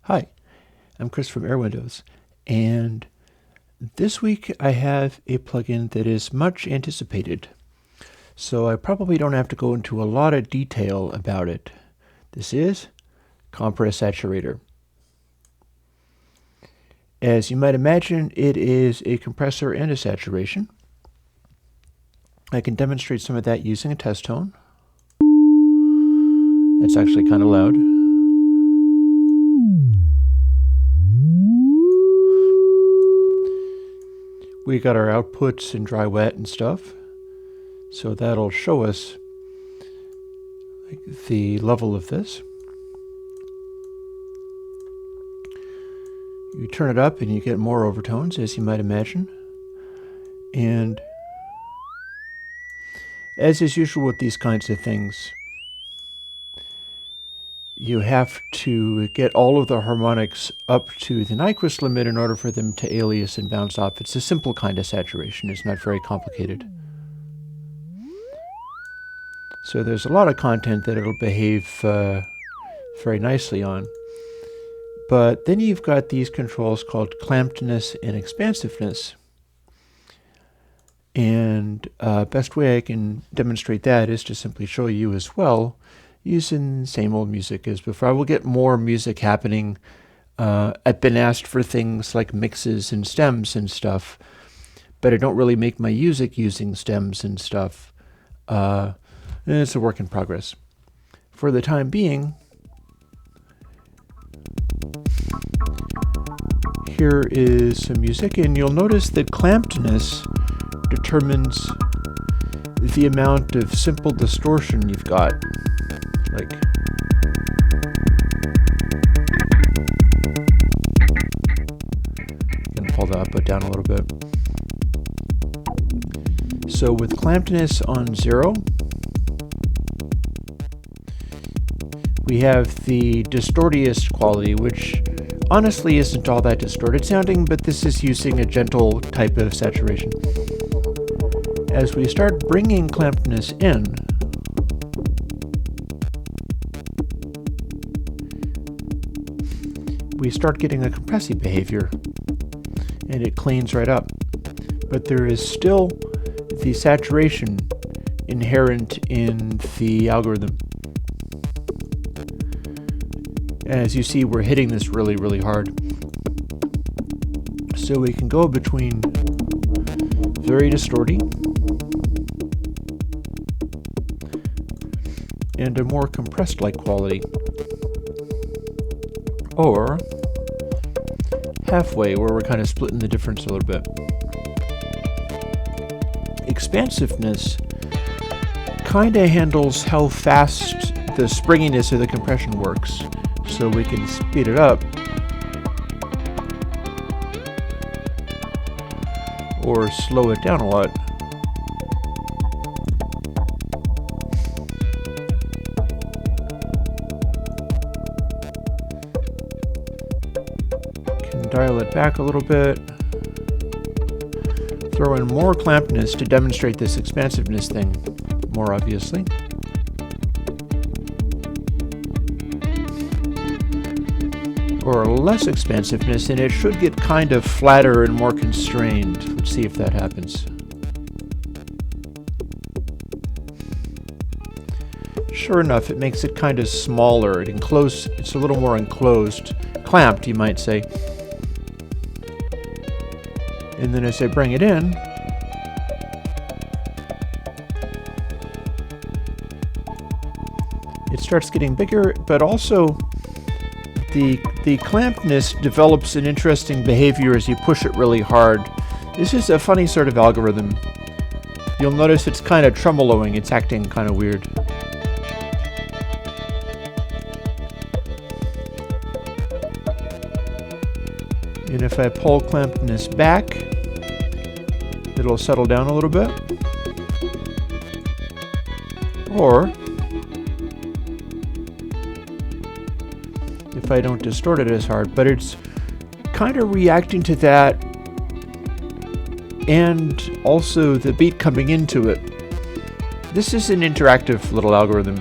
Hi, I'm Chris from Airwindows, and this week I have a plugin that is much anticipated, so I probably don't have to go into a lot of detail about it. This is Compresaturator. As you might imagine, it is a compressor and a saturation. I can demonstrate some of that using a test tone. It's actually kind of loud. We got our outputs in dry wet and stuff, so that'll show us the level of this. You turn it up and you get more overtones, as you might imagine. And as is usual with these kinds of things, you have to get all of the harmonics up to the Nyquist limit in order for them to alias and bounce off. It's a simple kind of saturation. It's not very complicated. So there's a lot of content that it'll behave very nicely on. But then you've got these controls called clampedness and expansiveness. And best way I can demonstrate that is to simply show you as well, using the same old music as before. I will get more music happening. I've been asked for things like mixes and stems and stuff, but I don't really make my music using stems and stuff. It's a work in progress. For the time being, here is some music, and you'll notice that clampedness determines the amount of simple distortion you've got. Like, gonna pull the output down a little bit. So with clampedness on 0, we have the distortiest quality, which honestly isn't all that distorted sounding, but this is using a gentle type of saturation. As we start bringing clampedness in, we start getting a compressive behavior, and it cleans right up. But there is still the saturation inherent in the algorithm. As you see, we're hitting this really, really hard. So we can go between very distorty and a more compressed-like quality, or halfway, where we're kind of splitting the difference a little bit. Expansiveness kind of handles how fast the springiness of the compression works, so we can speed it up or slow it down a lot. Dial it back a little bit. Throw in more clampedness to demonstrate this expansiveness thing more obviously. Or less expansiveness, and it should get kind of flatter and more constrained. Let's see if that happens. Sure enough, it makes it kind of smaller. It's a little more enclosed, clamped, you might say. And then as I bring it in, it starts getting bigger, but also the clampedness develops an interesting behavior as you push it really hard. This is a funny sort of algorithm. You'll notice it's kind of tremoloing, it's acting kind of weird. And if I pull clampedness back, it'll settle down a little bit. Or if I don't distort it as hard, but it's kind of reacting to that and also the beat coming into it. This is an interactive little algorithm.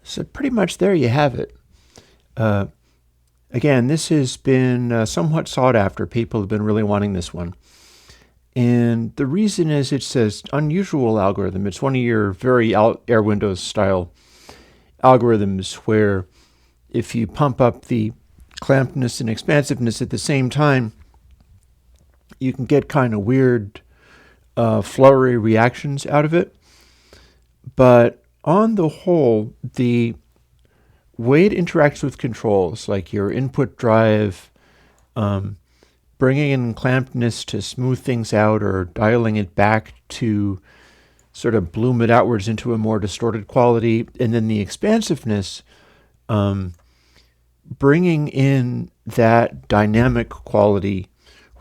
So pretty much there you have it. Again, this has been somewhat sought after. People have been really wanting this one. And the reason is it's an unusual algorithm. It's one of your very Airwindows style algorithms where if you pump up the clampedness and expansiveness at the same time, you can get kind of weird fluttery reactions out of it. But on the whole, the way it interacts with controls, like your input drive, bringing in clampedness to smooth things out or dialing it back to sort of bloom it outwards into a more distorted quality, and then the expansiveness, bringing in that dynamic quality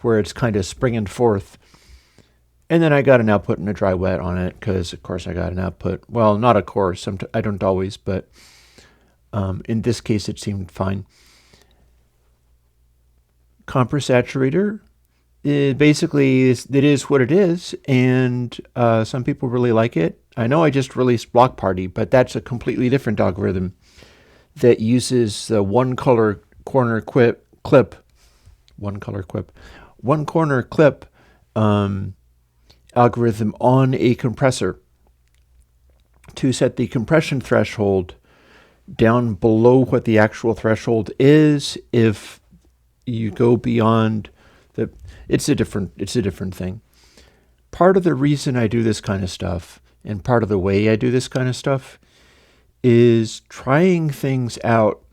where it's kind of springing forth. And then I got an output and a dry wet on it because, of course, I got an output. Well, not of course. I don't always, but in this case, it seemed fine. Compresaturator, basically, it is what it is, and some people really like it. I know I just released Block Party, but that's a completely different algorithm that uses the one corner clip algorithm on a compressor to set the compression threshold down below what the actual threshold is. If you go beyond it's a different thing. Part of the reason I do this kind of stuff, and part of the way I do this kind of stuff, is trying things out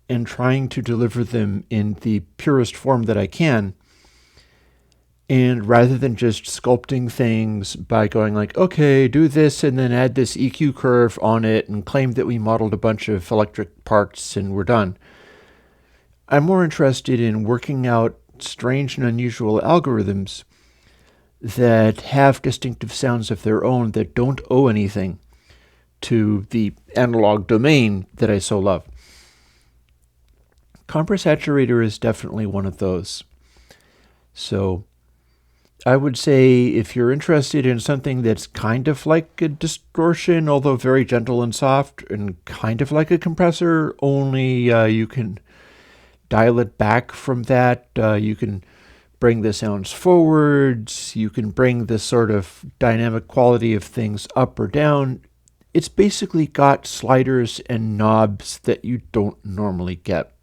and trying to deliver them in the purest form that I can. And rather than just sculpting things by going like, okay, do this and then add this EQ curve on it and claim that we modeled a bunch of electric parts and we're done, I'm more interested in working out strange and unusual algorithms that have distinctive sounds of their own that don't owe anything to the analog domain that I so love. Compresaturator is definitely one of those. So I would say if you're interested in something that's kind of like a distortion, although very gentle and soft, and kind of like a compressor, only you can dial it back from that. You can bring the sounds forwards. You can bring the sort of dynamic quality of things up or down. It's basically got sliders and knobs that you don't normally get.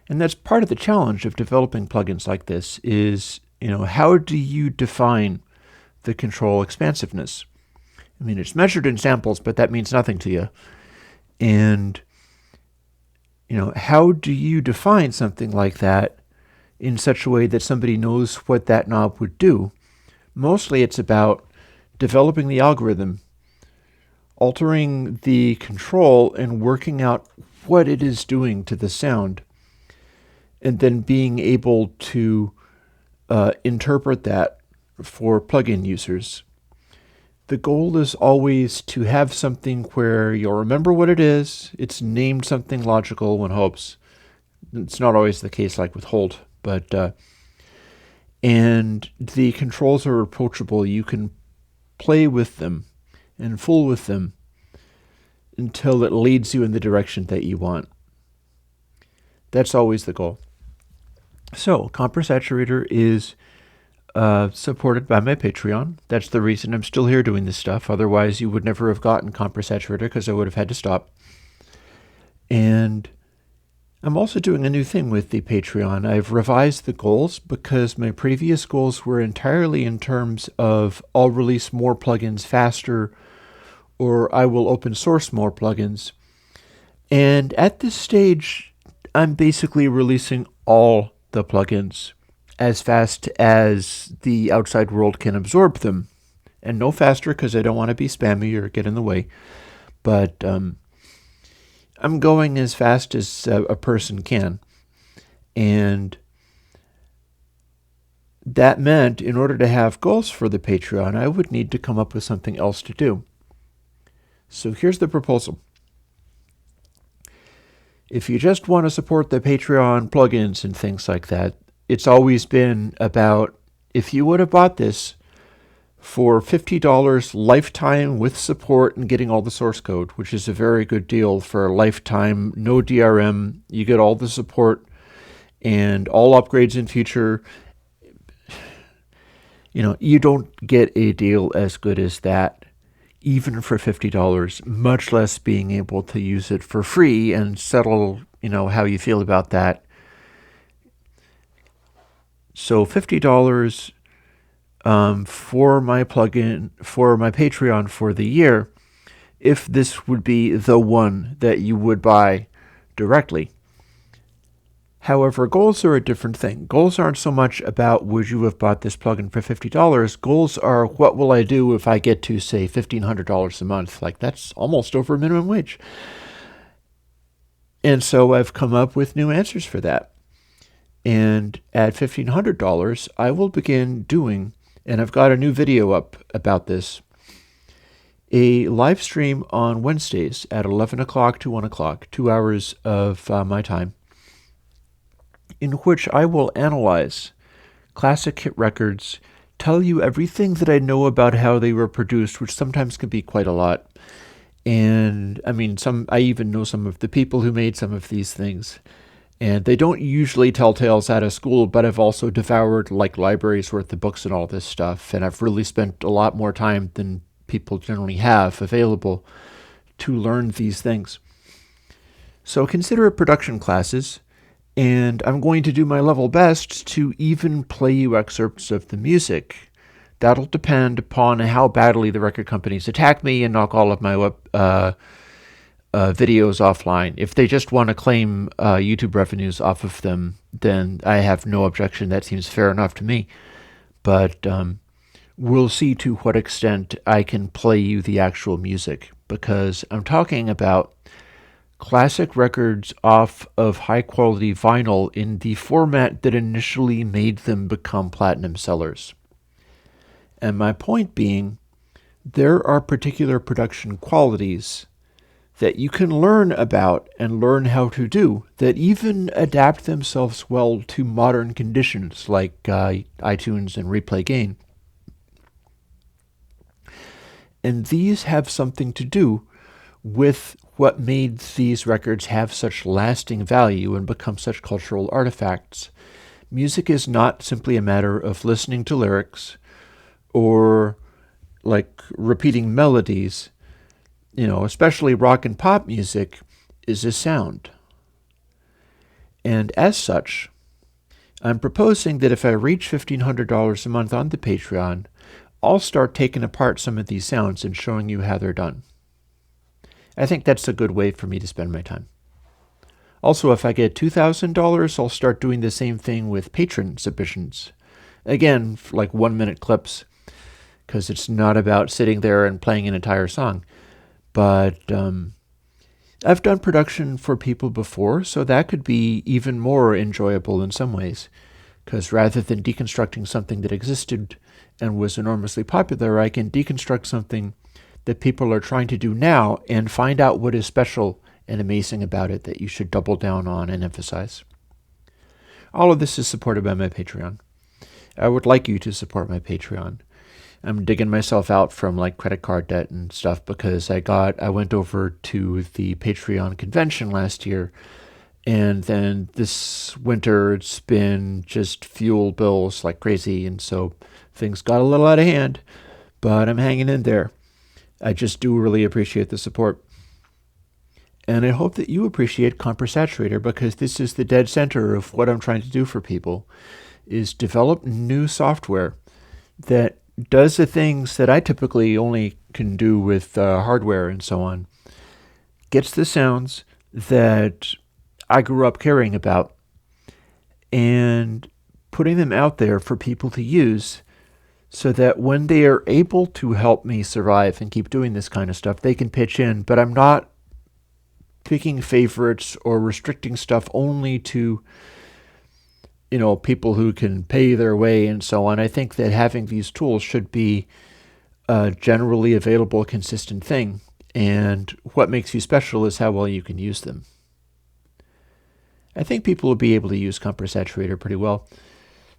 And that's part of the challenge of developing plugins like this is, how do you define the control expansiveness? I mean, it's measured in samples, but that means nothing to you. And, how do you define something like that in such a way that somebody knows what that knob would do? Mostly it's about developing the algorithm, altering the control, and working out what it is doing to the sound, and then being able to interpret that for plugin users. The goal is always to have something where you'll remember what it is. It's named something logical, one hopes. It's not always the case like with Hold, but and the controls are approachable. You can play with them and fool with them until it leads you in the direction that you want. That's always the goal. So, Compresaturator is supported by my Patreon. That's the reason I'm still here doing this stuff. Otherwise, you would never have gotten Compresaturator because I would have had to stop. And I'm also doing a new thing with the Patreon. I've revised the goals because my previous goals were entirely in terms of I'll release more plugins faster, or I will open source more plugins. And at this stage, I'm basically releasing all the plugins as fast as the outside world can absorb them. And no faster because I don't want to be spammy or get in the way. But I'm going as fast as a person can. And that meant in order to have goals for the Patreon, I would need to come up with something else to do. So here's the proposal. If you just want to support the Patreon plugins and things like that, it's always been about, if you would have bought this for $50 lifetime with support and getting all the source code, which is a very good deal for a lifetime, no DRM, you get all the support and all upgrades in future. You don't get a deal as good as that, even for $50, much less being able to use it for free and settle, how you feel about that. So $50 for my plugin, for my Patreon for the year, if this would be the one that you would buy directly. However, goals are a different thing. Goals aren't so much about would you have bought this plugin for $50. Goals are what will I do if I get to, say, $1,500 a month. Like, that's almost over minimum wage. And so I've come up with new answers for that. And at $1,500, I will begin doing, and I've got a new video up about this, a live stream on Wednesdays at 11 o'clock to 1 o'clock, 2 hours of my time, in which I will analyze classic hit records, tell you everything that I know about how they were produced, which sometimes can be quite a lot. And I even know some of the people who made some of these things. And they don't usually tell tales out of school, but I've also devoured like libraries worth of books and all this stuff. And I've really spent a lot more time than people generally have available to learn these things. So consider it production classes. And I'm going to do my level best to even play you excerpts of the music. That'll depend upon how badly the record companies attack me and knock all of my videos offline. If they just want to claim YouTube revenues off of them, then I have no objection. That seems fair enough to me. But we'll see to what extent I can play you the actual music, because I'm talking about classic records off of high-quality vinyl in the format that initially made them become platinum sellers. And my point being, there are particular production qualities that you can learn about and learn how to do that even adapt themselves well to modern conditions like iTunes and replay gain. And these have something to do with what made these records have such lasting value and become such cultural artifacts. Music is not simply a matter of listening to lyrics or like repeating melodies. Especially rock and pop music is a sound. And as such, I'm proposing that if I reach $1,500 a month on the Patreon, I'll start taking apart some of these sounds and showing you how they're done. I think that's a good way for me to spend my time. Also, if I get $2,000, I'll start doing the same thing with patron submissions. Again, like 1-minute clips, because it's not about sitting there and playing an entire song. But I've done production for people before, so that could be even more enjoyable in some ways. Because rather than deconstructing something that existed and was enormously popular, I can deconstruct something that people are trying to do now and find out what is special and amazing about it that you should double down on and emphasize. All of this is supported by my Patreon. I would like you to support my Patreon. I'm digging myself out from like credit card debt and stuff because I went over to the Patreon convention last year, and then this winter it's been just fuel bills like crazy, and so things got a little out of hand, but I'm hanging in there. I just do really appreciate the support. And I hope that you appreciate Compresaturator, because this is the dead center of what I'm trying to do for people, is develop new software that does the things that I typically only can do with hardware and so on. Gets the sounds that I grew up caring about and putting them out there for people to use, so that when they are able to help me survive and keep doing this kind of stuff, they can pitch in. But I'm not picking favorites or restricting stuff only to, people who can pay their way and so on. I think that having these tools should be a generally available, consistent thing. And what makes you special is how well you can use them. I think people will be able to use Compresaturator pretty well.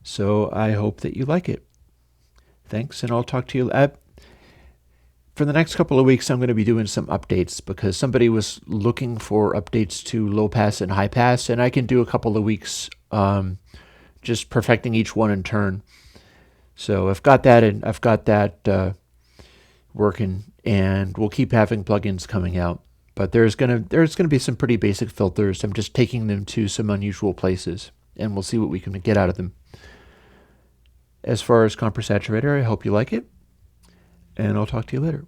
So I hope that you like it. Thanks, and I'll talk to you. For the next couple of weeks, I'm going to be doing some updates because somebody was looking for updates to low pass and high pass, and I can do a couple of weeks just perfecting each one in turn. So I've got that, and I've got that working, and we'll keep having plugins coming out. But there's gonna be some pretty basic filters. I'm just taking them to some unusual places, and we'll see what we can get out of them. As far as Compresaturator, I hope you like it, and I'll talk to you later.